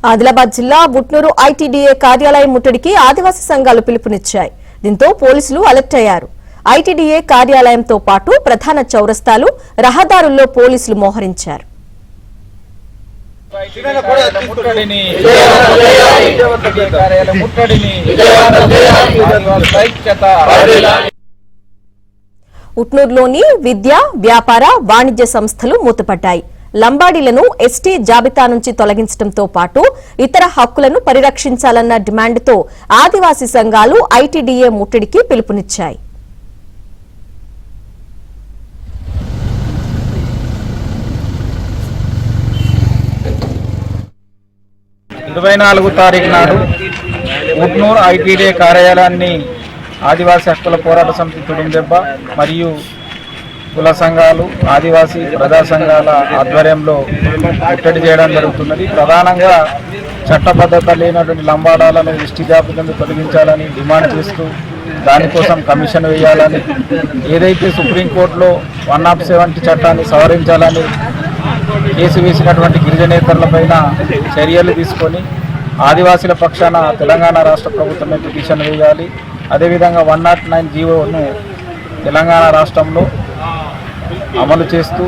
ఆదిలాబాద్ జిల్లా బుట్నూరు ఐటీడీఏ కార్యాలయం ముట్టడికి ఆదివాసీ సంఘాలు పిలుపునిచ్చాయి. దీంతో పోలీసులు అలర్ట్ అయ్యారు. ఐటీడీఏ కార్యాలయంతో పాటు ప్రధాన చౌరస్తాలు, రహదారుల్లో పోలీసులు మోహరించారు. ఉట్నూరులోని విద్య, వ్యాపార, వాణిజ్య సంస్థలు మూతపడ్డాయి. లంబాడీలను ఎస్టీ జాబితా నుంచి తొలగించడంతో పాటు ఇతర హక్కులను పరిరక్షించాలన్న డిమాండ్తో ఆదివాసీ సంఘాలు ఐటీడీఏ ముట్టడికి పిలుపునిచ్చాయి. 24 తారీఖు నాడు ఉట్నూరు ఐటీడీఏ కార్యాలయాన్ని ఆదివాసీ హక్కుల పోరాట సమితి తుడుందెబ్బ మరియు కుల సంఘాలు, ఆదివాసీ ప్రజా సంఘాల ఆధ్వర్యంలో ముట్టడి చేయడం జరుగుతున్నది. ప్రధానంగా చట్టబద్ధత లేనటువంటి లంబాడాలను ఎస్టీ జాబితాను తొలగించాలని డిమాండ్ చేస్తూ దానికోసం కమిషన్ వేయాలని, ఏదైతే సుప్రీంకోర్టులో 170 చట్టాన్ని సవరించాలని కేసు వేసినటువంటి గిరిజనేతరులపైన చర్యలు తీసుకొని ఆదివాసీల పక్షాన తెలంగాణ రాష్ట్ర ప్రభుత్వమే పిటిషన్ వేయాలి. అదేవిధంగా 109 జీవోను తెలంగాణ రాష్ట్రంలో అమలు చేస్తూ